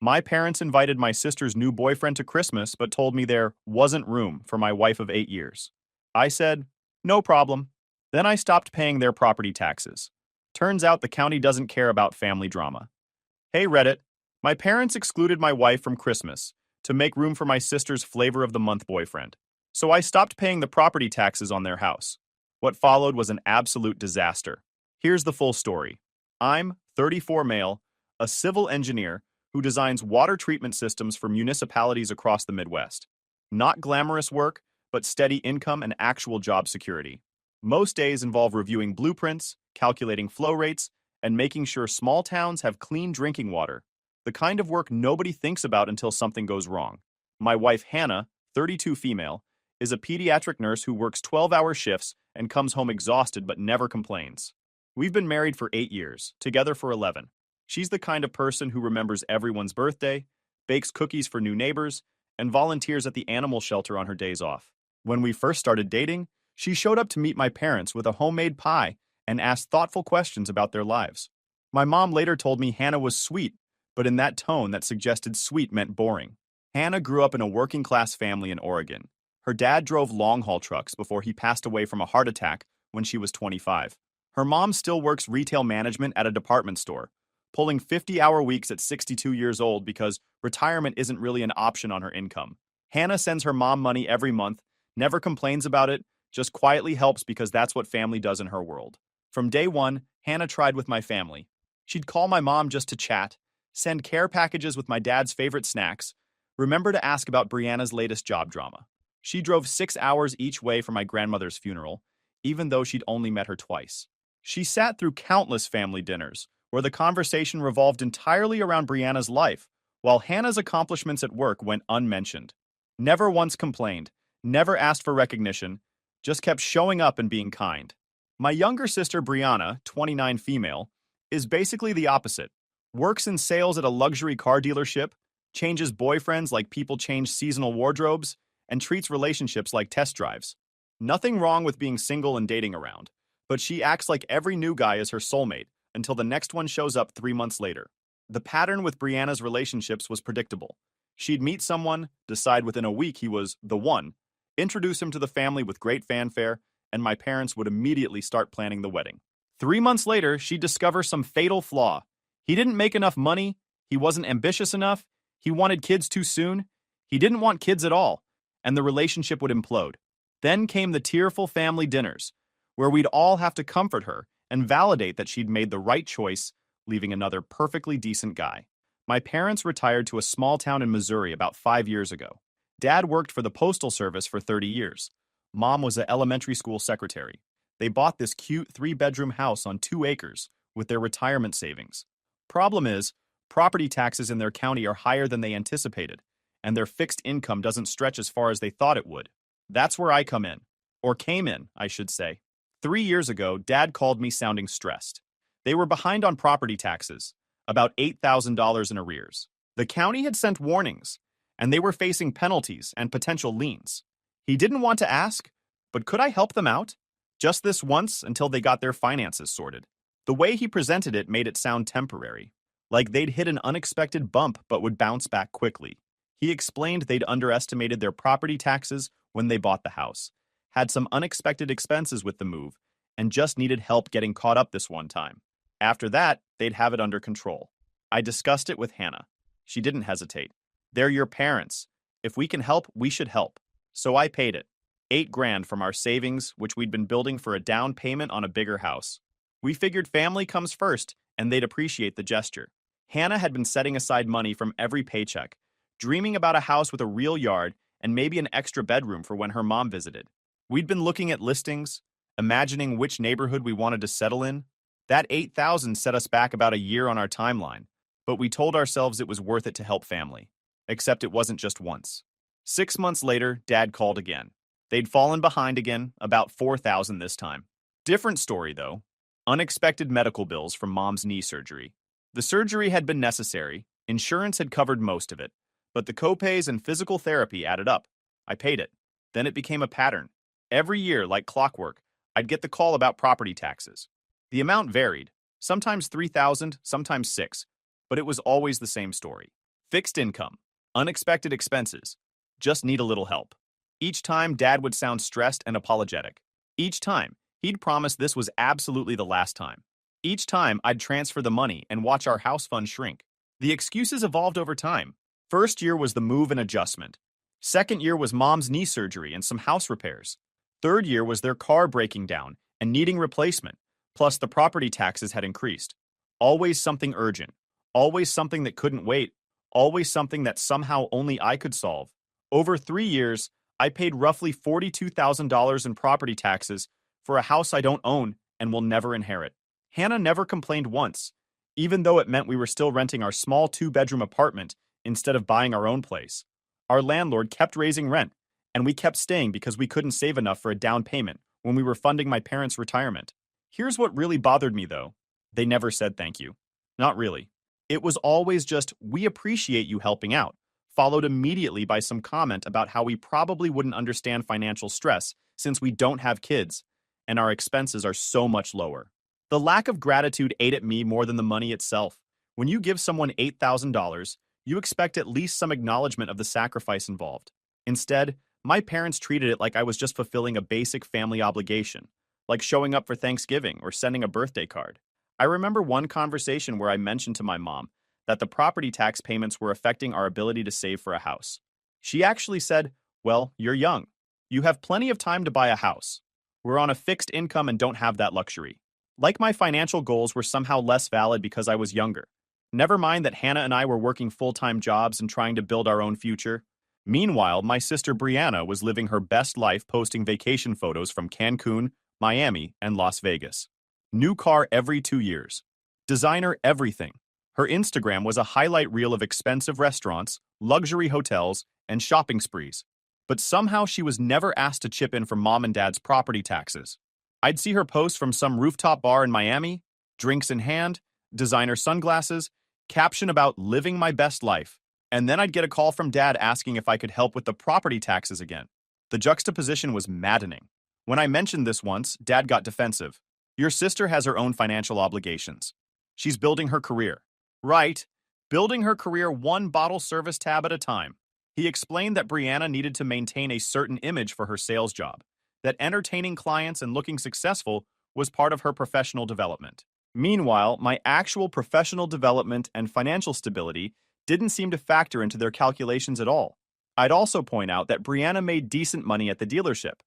My parents invited my sister's new boyfriend to Christmas, but told me there wasn't room for my wife of 8 years. I said, no problem. Then I stopped paying their property taxes. Turns out the county doesn't care about family drama. Hey Reddit, my parents excluded my wife from Christmas to make room for my sister's flavor of the month boyfriend. So I stopped paying the property taxes on their house. What followed was an absolute disaster. Here's the full story. I'm 34 male, a civil engineer who designs water treatment systems for municipalities across the Midwest. Not glamorous work, but steady income and actual job security. Most days involve reviewing blueprints, calculating flow rates, and making sure small towns have clean drinking water, the kind of work nobody thinks about until something goes wrong. My wife Hannah, 32 female, is a pediatric nurse who works 12-hour shifts and comes home exhausted but never complains. We've been married for 8 years, together for 11. She's the kind of person who remembers everyone's birthday, bakes cookies for new neighbors, and volunteers at the animal shelter on her days off. When we first started dating, she showed up to meet my parents with a homemade pie and asked thoughtful questions about their lives. My mom later told me Hannah was sweet, but in that tone that suggested sweet meant boring. Hannah grew up in a working-class family in Oregon. Her dad drove long-haul trucks before he passed away from a heart attack when she was 25. Her mom still works retail management at a department store, pulling 50-hour weeks at 62 years old because retirement isn't really an option on her income. Hannah sends her mom money every month, never complains about it, just quietly helps because that's what family does in her world. From day one, Hannah tried with my family. She'd call my mom just to chat, send care packages with my dad's favorite snacks, remember to ask about Brianna's latest job drama. She drove 6 hours each way for my grandmother's funeral, even though she'd only met her twice. She sat through countless family dinners, where the conversation revolved entirely around Brianna's life, while Hannah's accomplishments at work went unmentioned. Never once complained, never asked for recognition, just kept showing up and being kind. My younger sister Brianna, 29 female, is basically the opposite. Works in sales at a luxury car dealership, changes boyfriends like people change seasonal wardrobes, and treats relationships like test drives. Nothing wrong with being single and dating around, but she acts like every new guy is her soulmate until the next one shows up 3 months later. The pattern with Brianna's relationships was predictable. She'd meet someone, decide within a week he was the one, introduce him to the family with great fanfare, and my parents would immediately start planning the wedding. 3 months later, she'd discover some fatal flaw. He didn't make enough money, he wasn't ambitious enough, he wanted kids too soon, he didn't want kids at all, and the relationship would implode. Then came the tearful family dinners, where we'd all have to comfort her and validate that she'd made the right choice, leaving another perfectly decent guy. My parents retired to a small town in Missouri about 5 years ago. Dad worked for the Postal Service for 30 years. Mom was an elementary school secretary. They bought this cute 3-bedroom house on 2 acres with their retirement savings. Problem is, property taxes in their county are higher than they anticipated, and their fixed income doesn't stretch as far as they thought it would. That's where I come in. Or came in, I should say. 3 years ago, Dad called me sounding stressed. They were behind on property taxes, about $8,000 in arrears. The county had sent warnings, and they were facing penalties and potential liens. He didn't want to ask, but could I help them out? Just this once until they got their finances sorted. The way he presented it made it sound temporary, like they'd hit an unexpected bump but would bounce back quickly. He explained they'd underestimated their property taxes when they bought the house, had some unexpected expenses with the move, and just needed help getting caught up this one time. After that, they'd have it under control. I discussed it with Hannah. She didn't hesitate. They're your parents. If we can help, we should help. So I paid it. $8,000 from our savings, which we'd been building for a down payment on a bigger house. We figured family comes first, and they'd appreciate the gesture. Hannah had been setting aside money from every paycheck, dreaming about a house with a real yard and maybe an extra bedroom for when her mom visited. We'd been looking at listings, imagining which neighborhood we wanted to settle in. That $8,000 set us back about a year on our timeline, but we told ourselves it was worth it to help family. Except it wasn't just once. 6 months later, Dad called again. They'd fallen behind again, about $4,000 this time. Different story, though. Unexpected medical bills from Mom's knee surgery. The surgery had been necessary, insurance had covered most of it, but the copays and physical therapy added up. I paid it. Then it became a pattern. Every year, like clockwork, I'd get the call about property taxes. The amount varied, sometimes $3,000, sometimes $6,000, but it was always the same story. Fixed income, unexpected expenses, just need a little help. Each time, Dad would sound stressed and apologetic. Each time, he'd promise this was absolutely the last time. Each time, I'd transfer the money and watch our house fund shrink. The excuses evolved over time. First year was the move and adjustment. Second year was Mom's knee surgery and some house repairs. Third year was their car breaking down and needing replacement, plus the property taxes had increased. Always something urgent. Always something that couldn't wait. Always something that somehow only I could solve. Over 3 years, I paid roughly $42,000 in property taxes for a house I don't own and will never inherit. Hannah never complained once, even though it meant we were still renting our small 2-bedroom apartment instead of buying our own place. Our landlord kept raising rent, and we kept staying because we couldn't save enough for a down payment when we were funding my parents' retirement. Here's what really bothered me, though. They never said thank you. Not really. It was always just, "We appreciate you helping out," followed immediately by some comment about how we probably wouldn't understand financial stress since we don't have kids, and our expenses are so much lower. The lack of gratitude ate at me more than the money itself. When you give someone $8,000, you expect at least some acknowledgement of the sacrifice involved. Instead, my parents treated it like I was just fulfilling a basic family obligation, like showing up for Thanksgiving or sending a birthday card. I remember one conversation where I mentioned to my mom that the property tax payments were affecting our ability to save for a house. She actually said, "Well, you're young. You have plenty of time to buy a house. We're on a fixed income and don't have that luxury." Like my financial goals were somehow less valid because I was younger. Never mind that Hannah and I were working full-time jobs and trying to build our own future. Meanwhile, my sister Brianna was living her best life posting vacation photos from Cancun, Miami, and Las Vegas. New car every 2 years. Designer everything. Her Instagram was a highlight reel of expensive restaurants, luxury hotels, and shopping sprees. But somehow she was never asked to chip in for Mom and Dad's property taxes. I'd see her post from some rooftop bar in Miami, drinks in hand, designer sunglasses, caption about living my best life, and then I'd get a call from Dad asking if I could help with the property taxes again. The juxtaposition was maddening. When I mentioned this once, Dad got defensive. "Your sister has her own financial obligations. She's building her career." Right, building her career one bottle service tab at a time. He explained that Brianna needed to maintain a certain image for her sales job, that entertaining clients and looking successful was part of her professional development. Meanwhile, my actual professional development and financial stability didn't seem to factor into their calculations at all. I'd also point out that Brianna made decent money at the dealership,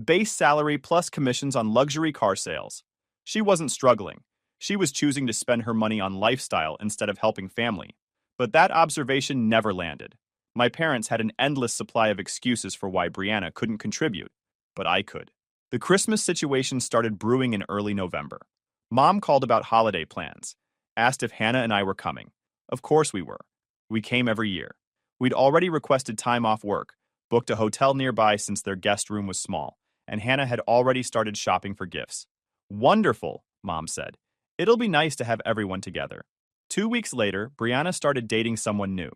base salary plus commissions on luxury car sales. She wasn't struggling. She was choosing to spend her money on lifestyle instead of helping family. But that observation never landed. My parents had an endless supply of excuses for why Brianna couldn't contribute, but I could. The Christmas situation started brewing in early November. Mom called about holiday plans, asked if Hannah and I were coming. Of course we were. We came every year. We'd already requested time off work, booked a hotel nearby since their guest room was small, and Hannah had already started shopping for gifts. "Wonderful," Mom said. "It'll be nice to have everyone together." 2 weeks later, Brianna started dating someone new.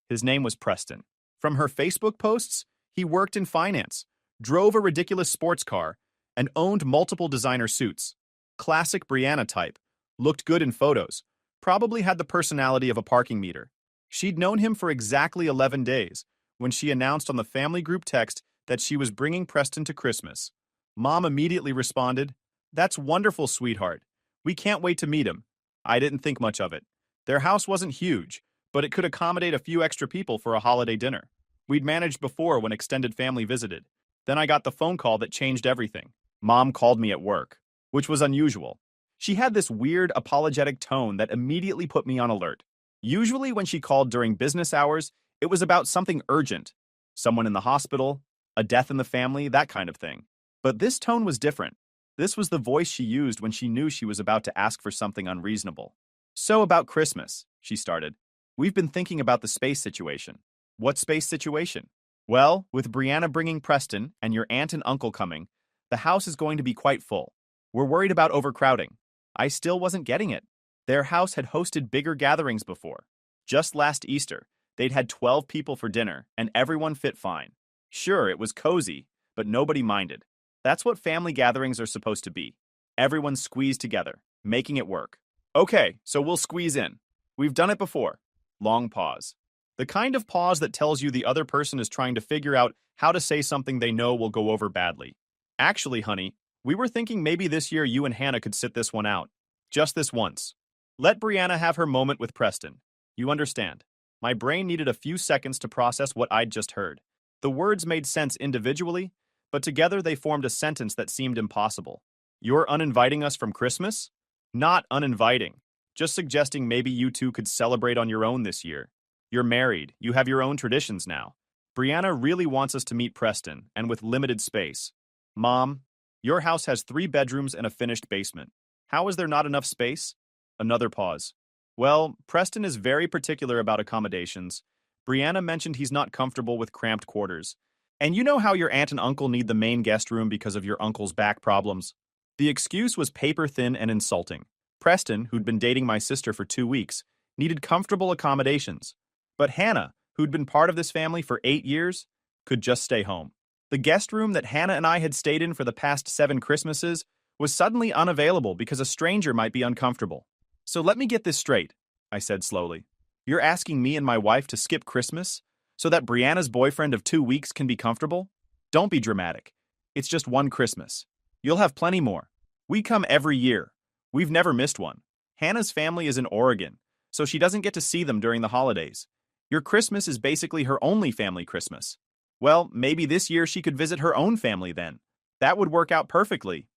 His name was Preston. From her Facebook posts, he worked in finance, drove a ridiculous sports car, and owned multiple designer suits. Classic Brianna type, looked good in photos, probably had the personality of a parking meter. She'd known him for exactly 11 days when she announced on the family group text that she was bringing Preston to Christmas. Mom immediately responded, "That's wonderful, sweetheart. We can't wait to meet him." I didn't think much of it. Their house wasn't huge, but it could accommodate a few extra people for a holiday dinner. We'd managed before when extended family visited. Then I got the phone call that changed everything. Mom called me at work, which was unusual. She had this weird, apologetic tone that immediately put me on alert. Usually when she called during business hours, it was about something urgent. Someone in the hospital, a death in the family, that kind of thing. But this tone was different. This was the voice she used when she knew she was about to ask for something unreasonable. "So about Christmas," she started. "We've been thinking about the space situation." "What space situation?" "Well, with Brianna bringing Preston and your aunt and uncle coming, the house is going to be quite full. We're worried about overcrowding." I still wasn't getting it. Their house had hosted bigger gatherings before. Just last Easter, they'd had 12 people for dinner, and everyone fit fine. Sure, it was cozy, but nobody minded. That's what family gatherings are supposed to be. Everyone squeezed together, making it work. "Okay, so we'll squeeze in. We've done it before." Long pause. The kind of pause that tells you the other person is trying to figure out how to say something they know will go over badly. Actually, honey, we were thinking maybe this year you and Hannah could sit this one out. Just this once. Let Brianna have her moment with Preston. You understand. My brain needed a few seconds to process what I'd just heard. The words made sense individually, but together they formed a sentence that seemed impossible. You're uninviting us from Christmas? Not uninviting. Just suggesting maybe you two could celebrate on your own this year. You're married. You have your own traditions now. Brianna really wants us to meet Preston, and with limited space. Mom, your house has 3 bedrooms and a finished basement. How is there not enough space? Another pause. Well, Preston is very particular about accommodations. Brianna mentioned he's not comfortable with cramped quarters. And you know how your aunt and uncle need the main guest room because of your uncle's back problems? The excuse was paper thin and insulting. Preston, who'd been dating my sister for 2 weeks, needed comfortable accommodations. But Hannah, who'd been part of this family for 8 years, could just stay home. The guest room that Hannah and I had stayed in for the past 7 Christmases was suddenly unavailable because a stranger might be uncomfortable. So let me get this straight, I said slowly. You're asking me and my wife to skip Christmas so that Brianna's boyfriend of 2 weeks can be comfortable? Don't be dramatic. It's just one Christmas. You'll have plenty more. We come every year. We've never missed one. Hannah's family is in Oregon, so she doesn't get to see them during the holidays. Your Christmas is basically her only family Christmas. Well, maybe this year she could visit her own family then. That would work out perfectly.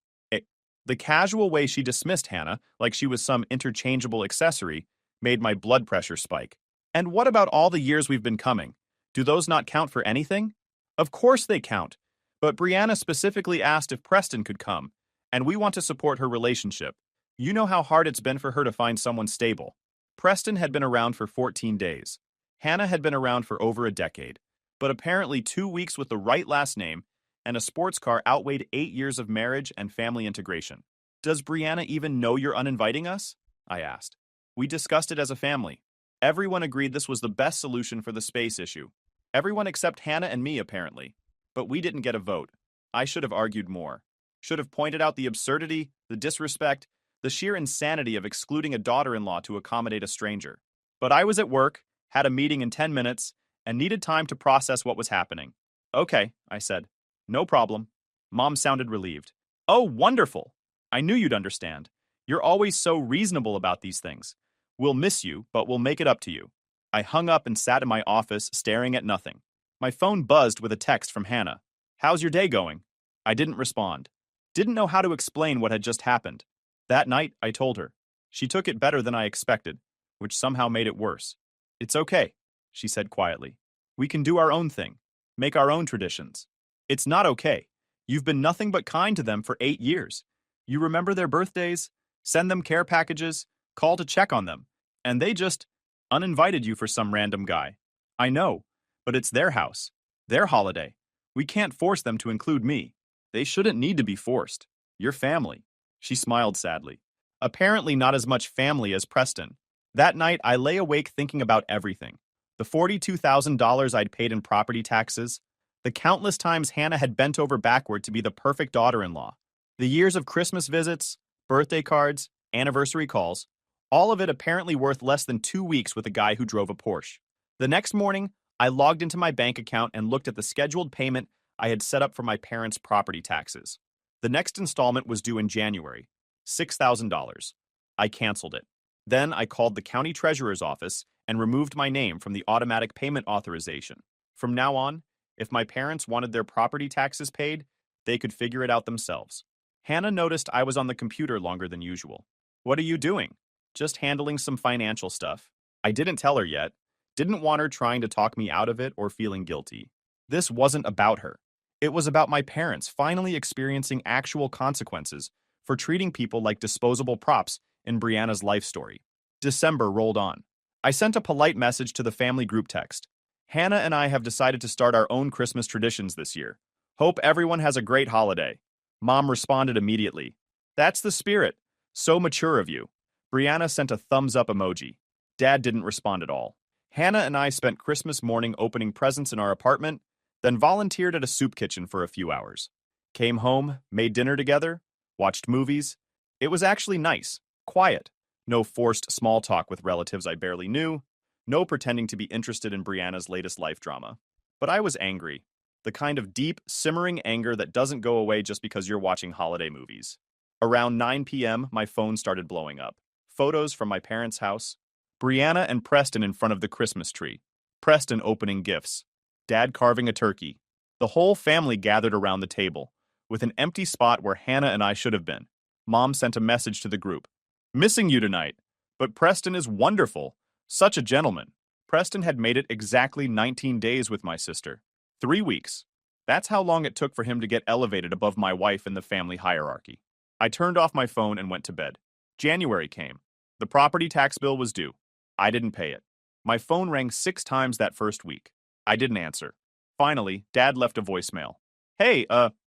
The casual way she dismissed Hannah, like she was some interchangeable accessory, made my blood pressure spike. And what about all the years we've been coming? Do those not count for anything? Of course they count. But Brianna specifically asked if Preston could come, and we want to support her relationship. You know how hard it's been for her to find someone stable. Preston had been around for 14 days. Hannah had been around for over a decade. But apparently 2 weeks with the right last name and a sports car outweighed 8 years of marriage and family integration. Does Brianna even know you're uninviting us? I asked. We discussed it as a family. Everyone agreed this was the best solution for the space issue. Everyone except Hannah and me, apparently. But we didn't get a vote. I should have argued more. Should have pointed out the absurdity, the disrespect, the sheer insanity of excluding a daughter-in-law to accommodate a stranger. But I was at work, had a meeting in 10 minutes, and needed time to process what was happening. Okay, I said. No problem. Mom sounded relieved. Oh, wonderful. I knew you'd understand. You're always so reasonable about these things. We'll miss you, but we'll make it up to you. I hung up and sat in my office, staring at nothing. My phone buzzed with a text from Hannah. How's your day going? I didn't respond. Didn't know how to explain what had just happened. That night, I told her. She took it better than I expected, which somehow made it worse. It's okay, she said quietly. We can do our own thing, make our own traditions. It's not okay. You've been nothing but kind to them for 8 years. You remember their birthdays, send them care packages, call to check on them, and they just uninvited you for some random guy. I know, but it's their house, their holiday. We can't force them to include me. They shouldn't need to be forced. You're family. She smiled sadly. Apparently not as much family as Preston. That night, I lay awake thinking about everything. The $42,000 I'd paid in property taxes, the countless times Hannah had bent over backward to be the perfect daughter-in-law, the years of Christmas visits, birthday cards, anniversary calls, all of it apparently worth less than 2 weeks with a guy who drove a Porsche. The next morning, I logged into my bank account and looked at the scheduled payment I had set up for my parents' property taxes. The next installment was due in January, $6,000. I canceled it. Then I called the county treasurer's office and removed my name from the automatic payment authorization. From now on, if my parents wanted their property taxes paid, they could figure it out themselves. Hannah noticed I was on the computer longer than usual. What are you doing? Just handling some financial stuff. I didn't tell her yet. Didn't want her trying to talk me out of it or feeling guilty. This wasn't about her. It was about my parents finally experiencing actual consequences for treating people like disposable props in Brianna's life story. December rolled on. I sent a polite message to the family group text. Hannah and I have decided to start our own Christmas traditions this year. Hope everyone has a great holiday. Mom responded immediately. That's the spirit. So mature of you. Brianna sent a thumbs up emoji. Dad didn't respond at all. Hannah and I spent Christmas morning opening presents in our apartment, then volunteered at a soup kitchen for a few hours. Came home, made dinner together, watched movies. It was actually nice, quiet. No forced small talk with relatives I barely knew. No pretending to be interested in Brianna's latest life drama. But I was angry. The kind of deep, simmering anger that doesn't go away just because you're watching holiday movies. Around 9 p.m., my phone started blowing up. Photos from my parents' house. Brianna and Preston in front of the Christmas tree. Preston opening gifts. Dad carving a turkey. The whole family gathered around the table, with an empty spot where Hannah and I should have been. Mom sent a message to the group. Missing you tonight. But Preston is wonderful. Such a gentleman. Preston had made it exactly 19 days with my sister. 3 weeks. That's how long it took for him to get elevated above my wife in the family hierarchy. I turned off my phone and went to bed. January came. The property tax bill was due. I didn't pay it. My phone rang 6 times that first week. I didn't answer. Finally, Dad left a voicemail. Hey,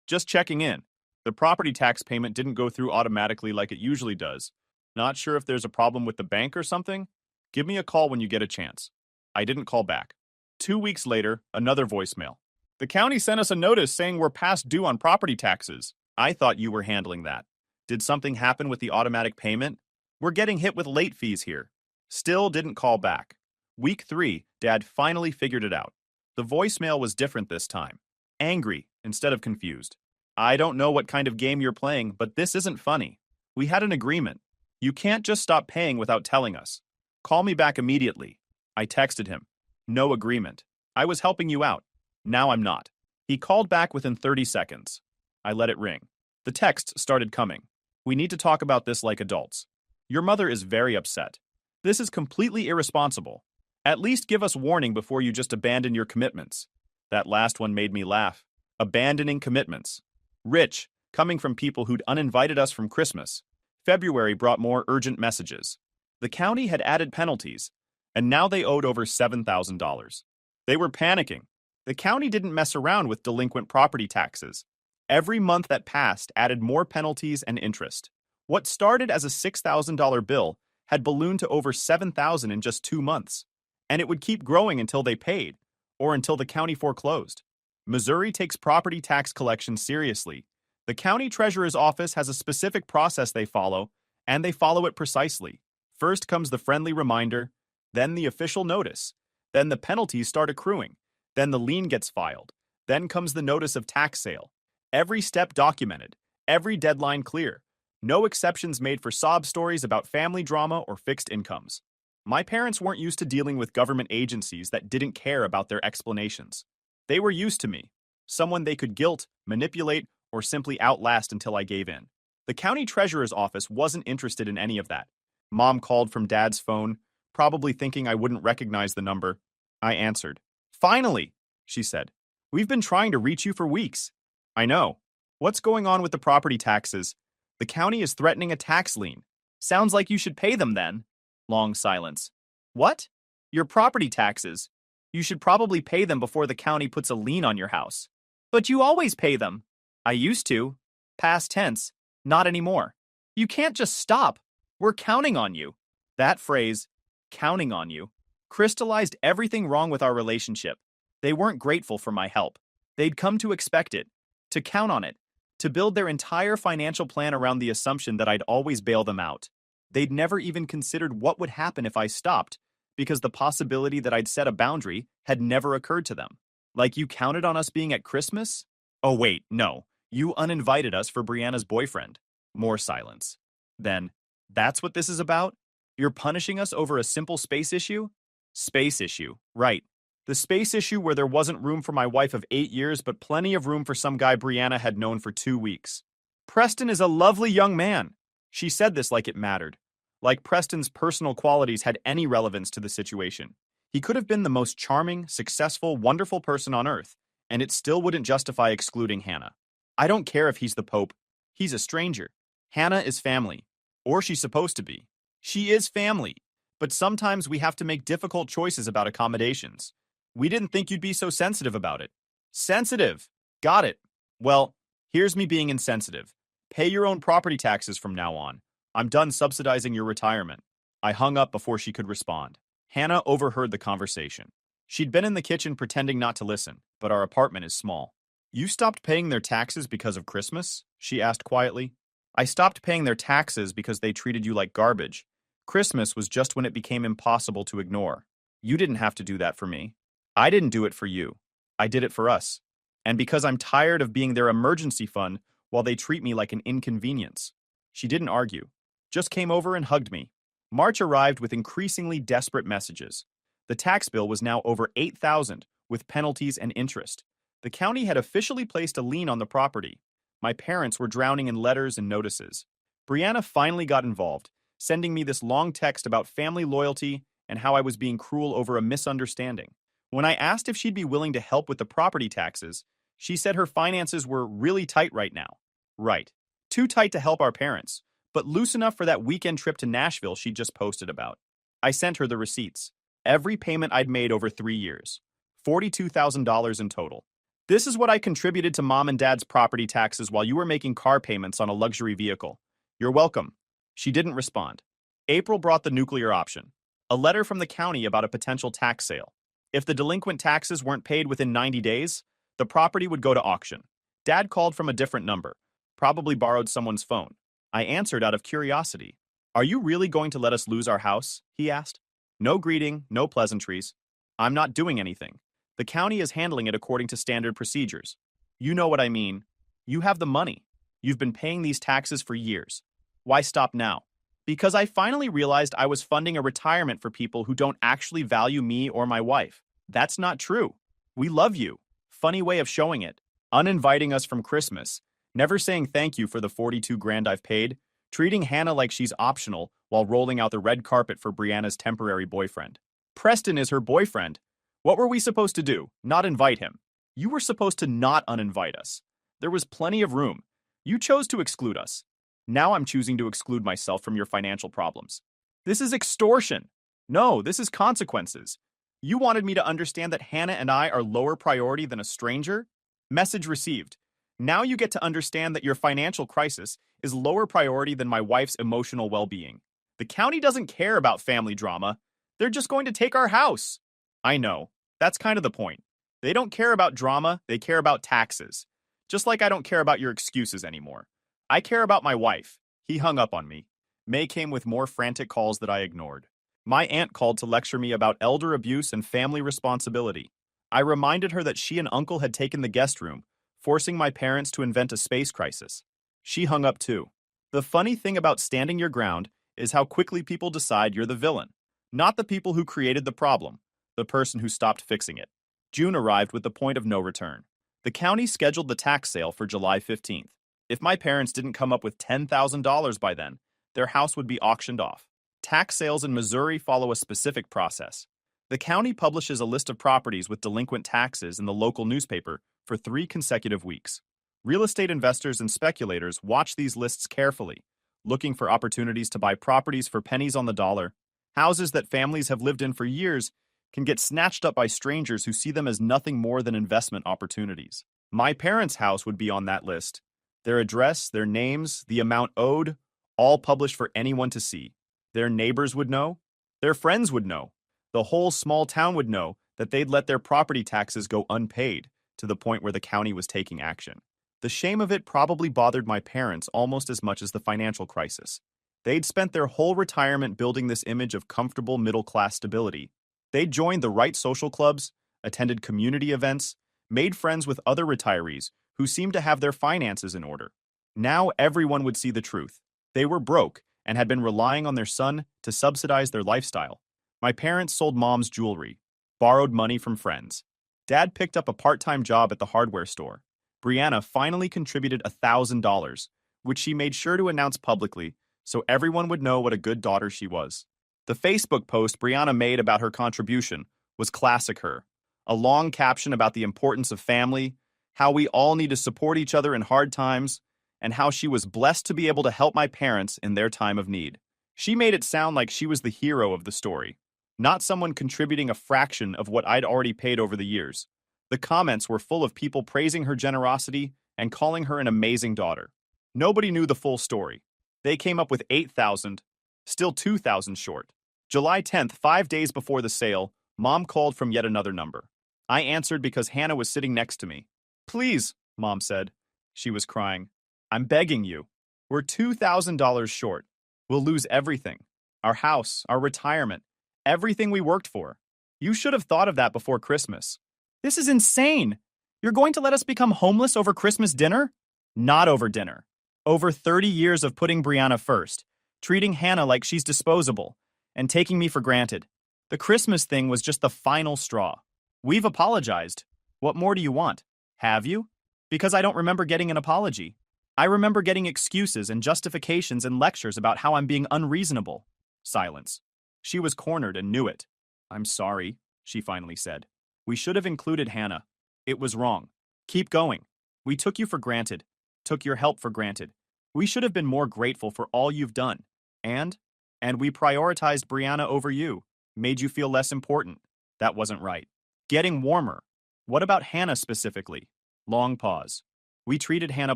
just checking in. The property tax payment didn't go through automatically like it usually does. Not sure if there's a problem with the bank or something? Give me a call when you get a chance. I didn't call back. 2 weeks later, another voicemail. The county sent us a notice saying we're past due on property taxes. I thought you were handling that. Did something happen with the automatic payment? We're getting hit with late fees here. Still didn't call back. Week 3, Dad finally figured it out. The voicemail was different this time. Angry instead of confused. I don't know what kind of game you're playing, but this isn't funny. We had an agreement. You can't just stop paying without telling us. Call me back immediately. I texted him. No agreement. I was helping you out. Now I'm not. He called back within 30 seconds. I let it ring. The texts started coming. We need to talk about this like adults. Your mother is very upset. This is completely irresponsible. At least give us warning before you just abandon your commitments. That last one made me laugh. Abandoning commitments. Rich, coming from people who'd uninvited us from Christmas. February brought more urgent messages. The county had added penalties, and now they owed over $7,000. They were panicking. The county didn't mess around with delinquent property taxes. Every month that passed added more penalties and interest. What started as a $6,000 bill had ballooned to over $7,000 in just 2 months. And it would keep growing until they paid, or until the county foreclosed. Missouri takes property tax collection seriously. The county treasurer's office has a specific process they follow, and they follow it precisely. First comes the friendly reminder, then the official notice, then the penalties start accruing, then the lien gets filed, then comes the notice of tax sale. Every step documented, every deadline clear. No exceptions made for sob stories about family drama or fixed incomes. My parents weren't used to dealing with government agencies that didn't care about their explanations. They were used to me, someone they could guilt, manipulate, or simply outlast until I gave in. The county treasurer's office wasn't interested in any of that. Mom called from Dad's phone, probably thinking I wouldn't recognize the number. I answered. Finally, she said. We've been trying to reach you for weeks. I know. What's going on with the property taxes? The county is threatening a tax lien. Sounds like you should pay them then. Long silence. What? Your property taxes. You should probably pay them before the county puts a lien on your house. But you always pay them. I used to. Past tense. Not anymore. You can't just stop. We're counting on you. That phrase, counting on you, crystallized everything wrong with our relationship. They weren't grateful for my help. They'd come to expect it, to count on it, to build their entire financial plan around the assumption that I'd always bail them out. They'd never even considered what would happen if I stopped, because the possibility that I'd set a boundary had never occurred to them. Like you counted on us being at Christmas? Oh wait, no. You uninvited us for Brianna's boyfriend. More silence. Then, that's what this is about? You're punishing us over a simple space issue? Space issue, right. The space issue where there wasn't room for my wife of 8 years, but plenty of room for some guy Brianna had known for 2 weeks. Preston is a lovely young man. She said this like it mattered. Like Preston's personal qualities had any relevance to the situation. He could have been the most charming, successful, wonderful person on earth, and it still wouldn't justify excluding Hannah. I don't care if he's the Pope. He's a stranger. Hannah is family. Or she's supposed to be. She is family. But sometimes we have to make difficult choices about accommodations. We didn't think you'd be so sensitive about it. Sensitive. Got it. Well, here's me being insensitive. Pay your own property taxes from now on. I'm done subsidizing your retirement. I hung up before she could respond. Hannah overheard the conversation. She'd been in the kitchen pretending not to listen, but our apartment is small. You stopped paying their taxes because of Christmas? She asked quietly. I stopped paying their taxes because they treated you like garbage. Christmas was just when it became impossible to ignore. You didn't have to do that for me. I didn't do it for you. I did it for us. And because I'm tired of being their emergency fund while they treat me like an inconvenience. She didn't argue, just came over and hugged me. March arrived with increasingly desperate messages. The tax bill was now over $8,000 with penalties and interest. The county had officially placed a lien on the property. My parents were drowning in letters and notices. Brianna finally got involved, sending me this long text about family loyalty and how I was being cruel over a misunderstanding. When I asked if she'd be willing to help with the property taxes, she said her finances were really tight right now. Right. Too tight to help our parents, but loose enough for that weekend trip to Nashville she just posted about. I sent her the receipts. Every payment I'd made over 3 years. $42,000 in total. This is what I contributed to mom and dad's property taxes while you were making car payments on a luxury vehicle. You're welcome. She didn't respond. April brought the nuclear option. A letter from the county about a potential tax sale. If the delinquent taxes weren't paid within 90 days, the property would go to auction. Dad called from a different number. Probably borrowed someone's phone. I answered out of curiosity. Are you really going to let us lose our house? He asked. No greeting, no pleasantries. I'm not doing anything. The county is handling it according to standard procedures. You know what I mean. You have the money. You've been paying these taxes for years. Why stop now? Because I finally realized I was funding a retirement for people who don't actually value me or my wife. That's not true. We love you. Funny way of showing it. Uninviting us from Christmas. Never saying thank you for the 42 grand I've paid. Treating Hannah like she's optional while rolling out the red carpet for Brianna's temporary boyfriend. Preston is her boyfriend. What were we supposed to do? Not invite him. You were supposed to not uninvite us. There was plenty of room. You chose to exclude us. Now I'm choosing to exclude myself from your financial problems. This is extortion. No, this is consequences. You wanted me to understand that Hannah and I are lower priority than a stranger? Message received. Now you get to understand that your financial crisis is lower priority than my wife's emotional well-being. The county doesn't care about family drama. They're just going to take our house. I know. That's kind of the point. They don't care about drama, they care about taxes. Just like I don't care about your excuses anymore. I care about my wife. He hung up on me. May came with more frantic calls that I ignored. My aunt called to lecture me about elder abuse and family responsibility. I reminded her that she and uncle had taken the guest room, forcing my parents to invent a space crisis. She hung up too. The funny thing about standing your ground is how quickly people decide you're the villain, not the people who created the problem, the person who stopped fixing it. June arrived with the point of no return. The county scheduled the tax sale for July 15th. If my parents didn't come up with $10,000 by then, their house would be auctioned off. Tax sales in Missouri follow a specific process. The county publishes a list of properties with delinquent taxes in the local newspaper for 3 consecutive weeks. Real estate investors and speculators watch these lists carefully, looking for opportunities to buy properties for pennies on the dollar. Houses that families have lived in for years can get snatched up by strangers who see them as nothing more than investment opportunities. My parents' house would be on that list. Their address, their names, the amount owed, all published for anyone to see. Their neighbors would know. Their friends would know. The whole small town would know that they'd let their property taxes go unpaid to the point where the county was taking action. The shame of it probably bothered my parents almost as much as the financial crisis. They'd spent their whole retirement building this image of comfortable middle-class stability. They'd joined the right social clubs, attended community events, made friends with other retirees who seemed to have their finances in order. Now everyone would see the truth. They were broke and had been relying on their son to subsidize their lifestyle. My parents sold mom's jewelry, borrowed money from friends. Dad picked up a part-time job at the hardware store. Brianna finally contributed $1,000, which she made sure to announce publicly so everyone would know what a good daughter she was. The Facebook post Brianna made about her contribution was classic her. A long caption about the importance of family, how we all need to support each other in hard times, and how she was blessed to be able to help my parents in their time of need. She made it sound like she was the hero of the story, not someone contributing a fraction of what I'd already paid over the years. The comments were full of people praising her generosity and calling her an amazing daughter. Nobody knew the full story. They came up with 8,000, still 2,000 short. July 10th, 5 days before the sale, Mom called from yet another number. I answered because Hannah was sitting next to me. Please, Mom said. She was crying. I'm begging you. We're $2,000 short. We'll lose everything. Our house, our retirement, everything we worked for. You should have thought of that before Christmas. This is insane. You're going to let us become homeless over Christmas dinner? Not over dinner. Over 30 years of putting Brianna first, treating Hannah like she's disposable, and taking me for granted. The Christmas thing was just the final straw. We've apologized. What more do you want? Have you? Because I don't remember getting an apology. I remember getting excuses and justifications and lectures about how I'm being unreasonable. Silence. She was cornered and knew it. I'm sorry, she finally said. We should have included Hannah. It was wrong. Keep going. We took you for granted. Took your help for granted. We should have been more grateful for all you've done. And we prioritized Brianna over you. Made you feel less important. That wasn't right. Getting warmer. What about Hannah specifically? Long pause. We treated Hannah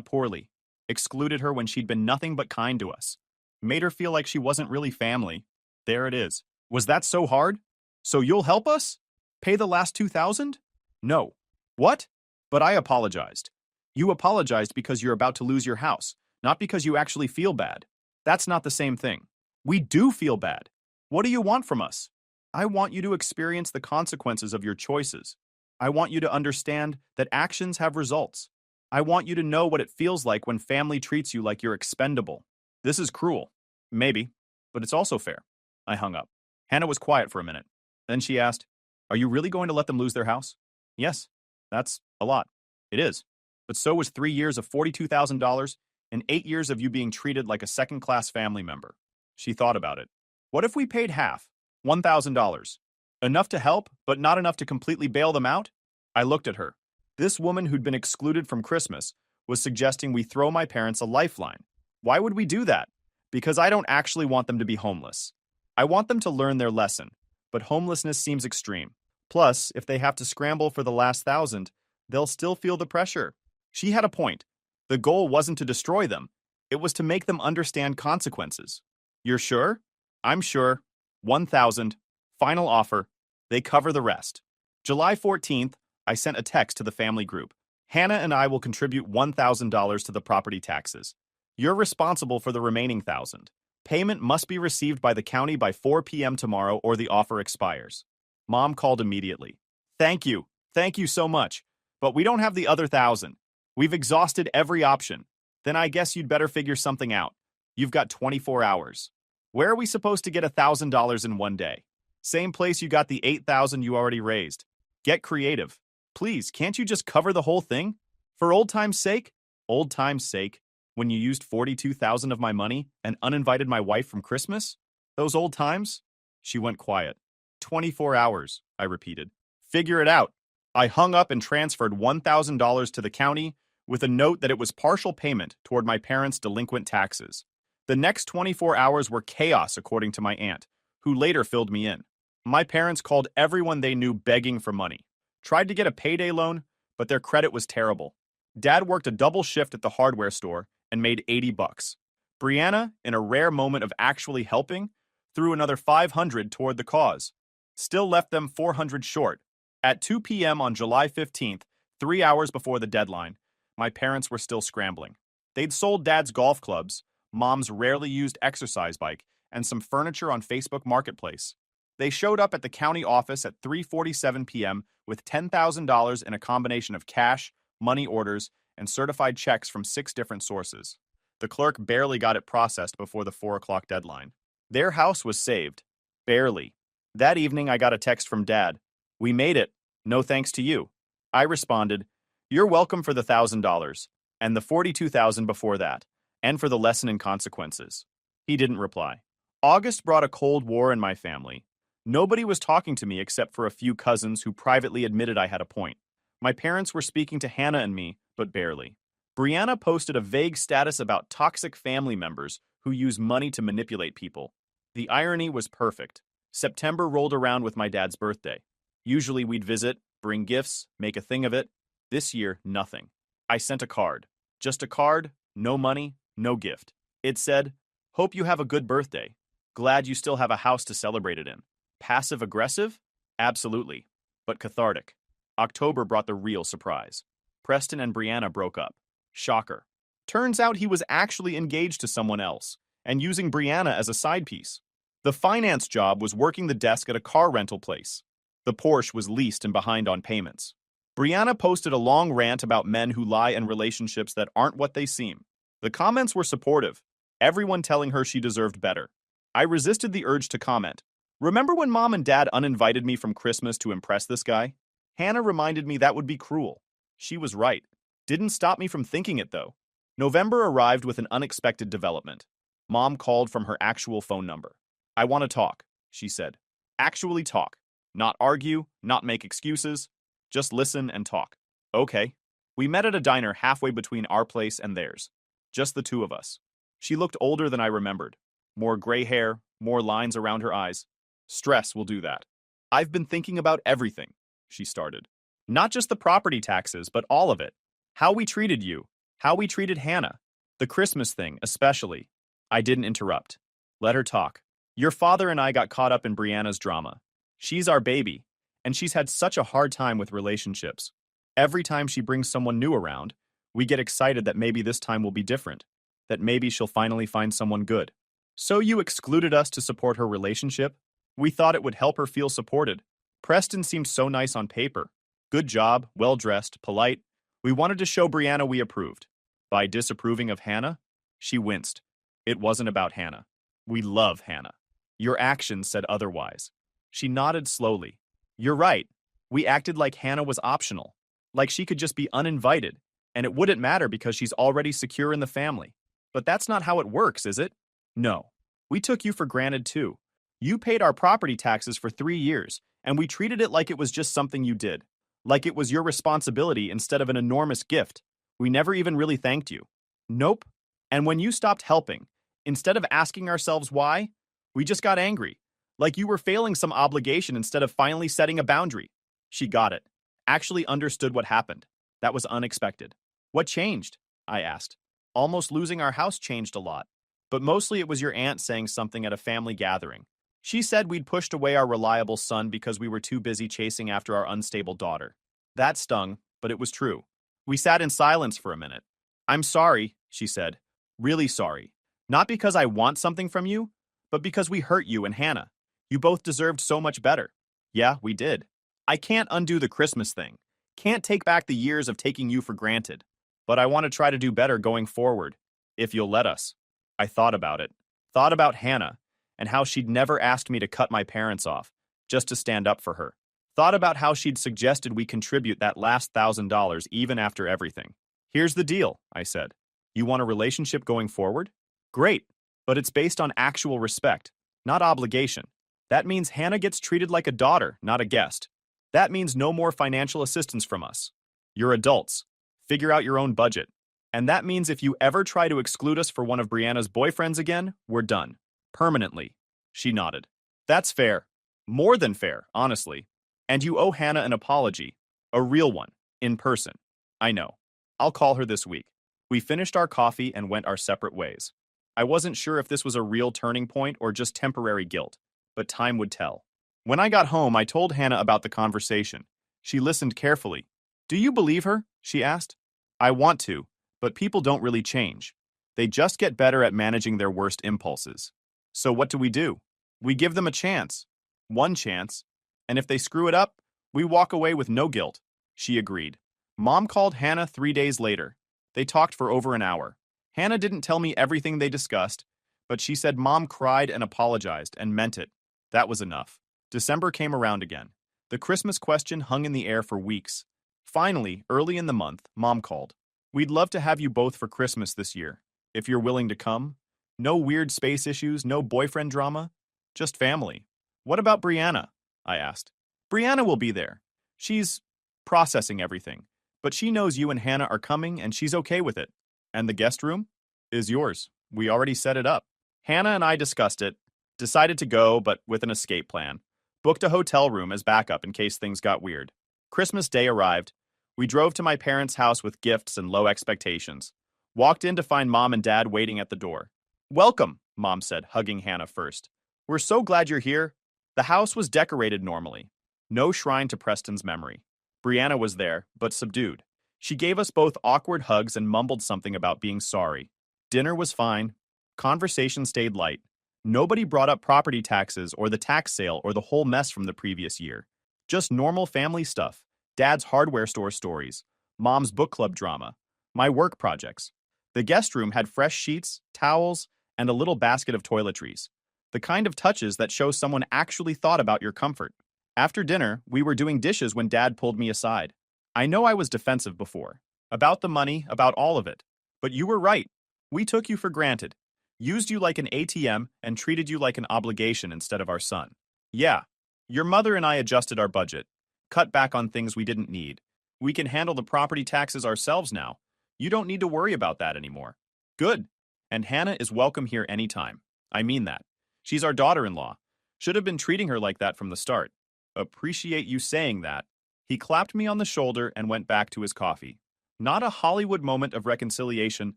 poorly. Excluded her when she'd been nothing but kind to us. Made her feel like she wasn't really family. There it is. Was that so hard? So you'll help us? Pay the last $2,000? No. What? But I apologized. You apologized because you're about to lose your house, not because you actually feel bad. That's not the same thing. We do feel bad. What do you want from us? I want you to experience the consequences of your choices. I want you to understand that actions have results. I want you to know what it feels like when family treats you like you're expendable. This is cruel. Maybe, but it's also fair. I hung up. Hannah was quiet for a minute. Then she asked, Are you really going to let them lose their house? Yes, that's a lot. It is. But so was 3 years of $42,000 and 8 years of you being treated like a second-class family member. She thought about it. What if we paid half? $1,000. Enough to help, but not enough to completely bail them out? I looked at her. This woman who'd been excluded from Christmas was suggesting we throw my parents a lifeline. Why would we do that? Because I don't actually want them to be homeless. I want them to learn their lesson, but homelessness seems extreme. Plus, if they have to scramble for the last $1,000, they'll still feel the pressure. She had a point. The goal wasn't to destroy them. It was to make them understand consequences. You're sure? I'm sure. 1,000. Final offer. They cover the rest. July 14th, I sent a text to the family group. Hannah and I will contribute $1,000 to the property taxes. You're responsible for the remaining 1,000. Payment must be received by the county by 4 p.m. tomorrow or the offer expires. Mom called immediately. Thank you. Thank you so much. But we don't have the other 1,000. We've exhausted every option. Then I guess you'd better figure something out. You've got 24 hours. Where are we supposed to get $1,000 in one day? Same place you got the 8,000 you already raised. Get creative. Please, can't you just cover the whole thing? For old time's sake? Old time's sake? When you used 42,000 of my money and uninvited my wife from Christmas? Those old times? She went quiet. 24 hours, I repeated. Figure it out. I hung up and transferred $1,000 to the county with a note that it was partial payment toward my parents' delinquent taxes. The next 24 hours were chaos, according to my aunt, who later filled me in. My parents called everyone they knew begging for money. Tried to get a payday loan, but their credit was terrible. Dad worked a double shift at the hardware store and made $80. Brianna, in a rare moment of actually helping, threw another $500 toward the cause. Still left them $400 short. At 2 p.m. on July 15th, 3 hours before the deadline, my parents were still scrambling. They'd sold Dad's golf clubs, Mom's rarely used exercise bike, and some furniture on Facebook Marketplace. They showed up at the county office at 3:47 p.m. with $10,000 in a combination of cash, money orders, and certified checks from 6 different sources. The clerk barely got it processed before the 4 o'clock deadline. Their house was saved. Barely. That evening, I got a text from Dad. We made it. No thanks to you. I responded, You're welcome for the $1,000, and the $42,000 before that, and for the lesson in consequences. He didn't reply. August brought a cold war in my family. Nobody was talking to me except for a few cousins who privately admitted I had a point. My parents were speaking to Hannah and me, but barely. Brianna posted a vague status about toxic family members who use money to manipulate people. The irony was perfect. September rolled around with my dad's birthday. Usually we'd visit, bring gifts, make a thing of it. This year, nothing. I sent a card. Just a card, no money, no gift. It said, Hope you have a good birthday. Glad you still have a house to celebrate it in. Passive-aggressive? Absolutely. But cathartic. October brought the real surprise. Preston and Brianna broke up. Shocker. Turns out he was actually engaged to someone else and using Brianna as a side piece. The finance job was working the desk at a car rental place. The Porsche was leased and behind on payments. Brianna posted a long rant about men who lie in relationships that aren't what they seem. The comments were supportive, everyone telling her she deserved better. I resisted the urge to comment. Remember when Mom and Dad uninvited me from Christmas to impress this guy? Hannah reminded me that would be cruel. She was right. Didn't stop me from thinking it, though. November arrived with an unexpected development. Mom called from her actual phone number. "I want to talk," she said. "Actually talk. Not argue, not make excuses. Just listen and talk." Okay. We met at a diner halfway between our place and theirs. Just the two of us. She looked older than I remembered. More gray hair, more lines around her eyes. "Stress will do that. I've been thinking about everything," she started. "Not just the property taxes, but all of it. How we treated you. How we treated Hannah. The Christmas thing, especially." I didn't interrupt. Let her talk. "Your father and I got caught up in Brianna's drama. She's our baby, and she's had such a hard time with relationships. Every time she brings someone new around, we get excited that maybe this time will be different, that maybe she'll finally find someone good. So you excluded us to support her relationship? We thought it would help her feel supported. Preston seemed so nice on paper. Good job, well-dressed, polite. We wanted to show Brianna we approved. By disapproving of Hannah?" She winced. "It wasn't about Hannah. We love Hannah. Your actions said otherwise." She nodded slowly. "You're right. We acted like Hannah was optional, like she could just be uninvited, and it wouldn't matter because she's already secure in the family. But that's not how it works, is it? No. We took you for granted too. You paid our property taxes for 3 years, and we treated it like it was just something you did, like it was your responsibility instead of an enormous gift. We never even really thanked you." "Nope. And when you stopped helping, instead of asking ourselves why, we just got angry, like you were failing some obligation instead of finally setting a boundary." She got it. Actually understood what happened. That was unexpected. "What changed?" I asked. "Almost losing our house changed a lot. But mostly it was your aunt saying something at a family gathering. She said we'd pushed away our reliable son because we were too busy chasing after our unstable daughter. That stung, but it was true. We sat in silence for a minute. "I'm sorry," she said. "Really sorry. Not because I want something from you, but because we hurt you and Hannah. You both deserved so much better." "Yeah, we did. I can't undo the Christmas thing. Can't take back the years of taking you for granted. But I want to try to do better going forward, if you'll let us." I thought about it. Thought about Hannah, and how she'd never asked me to cut my parents off, just to stand up for her. Thought about how she'd suggested we contribute that last $1,000 even after everything. "Here's the deal," I said. "You want a relationship going forward? Great, but it's based on actual respect, not obligation. That means Hannah gets treated like a daughter, not a guest. That means no more financial assistance from us. You're adults. Figure out your own budget. And that means if you ever try to exclude us for one of Brianna's boyfriends again, we're done. Permanently." She nodded. "That's fair. More than fair, honestly. And you owe Hannah an apology. A real one. In person. I know. I'll call her this week." We finished our coffee and went our separate ways. I wasn't sure if this was a real turning point or just temporary guilt, but time would tell. When I got home, I told Hannah about the conversation. She listened carefully. "Do you believe her?" she asked. "I want to, but people don't really change. They just get better at managing their worst impulses. So what do? We give them a chance. One chance. And if they screw it up, we walk away with no guilt." She agreed. Mom called Hannah 3 days later. They talked for over an hour. Hannah didn't tell me everything they discussed, but she said Mom cried and apologized and meant it. That was enough. December came around again. The Christmas question hung in the air for weeks. Finally, early in the month, Mom called. "We'd love to have you both for Christmas this year, if you're willing to come. No weird space issues, no boyfriend drama, just family." "What about Brianna?" I asked. "Brianna will be there. She's processing everything, but she knows you and Hannah are coming and she's okay with it. And the guest room is yours. We already set it up." Hannah and I discussed it, decided to go, but with an escape plan. Booked a hotel room as backup in case things got weird. Christmas Day arrived. We drove to my parents' house with gifts and low expectations. Walked in to find Mom and Dad waiting at the door. "Welcome," Mom said, hugging Hannah first. "We're so glad you're here." The house was decorated normally. No shrine to Preston's memory. Brianna was there, but subdued. She gave us both awkward hugs and mumbled something about being sorry. Dinner was fine. Conversation stayed light. Nobody brought up property taxes or the tax sale or the whole mess from the previous year. Just normal family stuff. Dad's hardware store stories, mom's book club drama, my work projects. The guest room had fresh sheets, towels, and a little basket of toiletries. The kind of touches that show someone actually thought about your comfort. After dinner, we were doing dishes when Dad pulled me aside. I know I was defensive before. About the money, about all of it. But you were right. We took you for granted. Used you like an ATM and treated you like an obligation instead of our son. Yeah, your mother and I adjusted our budget. Cut back on things we didn't need. We can handle the property taxes ourselves now. You don't need to worry about that anymore. Good. And Hannah is welcome here anytime. I mean that. She's our daughter-in-law. Should have been treating her like that from the start. Appreciate you saying that. He clapped me on the shoulder and went back to his coffee. Not a Hollywood moment of reconciliation,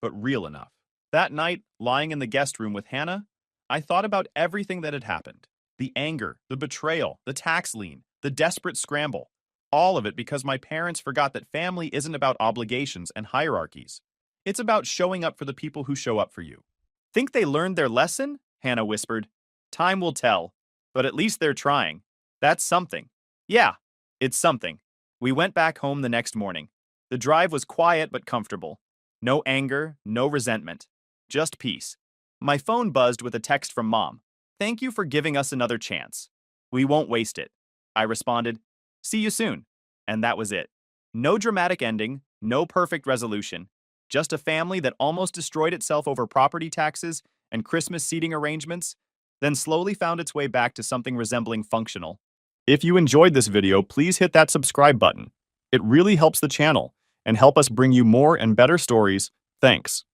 but real enough. That night, lying in the guest room with Hannah, I thought about everything that had happened. The anger, the betrayal, the tax lien, the desperate scramble. All of it because my parents forgot that family isn't about obligations and hierarchies. It's about showing up for the people who show up for you. Think they learned their lesson? Hannah whispered. Time will tell, but at least they're trying. That's something. Yeah, it's something. We went back home the next morning. The drive was quiet but comfortable. No anger, no resentment. Just peace. My phone buzzed with a text from Mom. Thank you for giving us another chance. We won't waste it. I responded, see you soon. And that was it. No dramatic ending, no perfect resolution. Just a family that almost destroyed itself over property taxes and Christmas seating arrangements, then slowly found its way back to something resembling functional. If you enjoyed this video, please hit that subscribe button. It really helps the channel and help us bring you more and better stories. Thanks.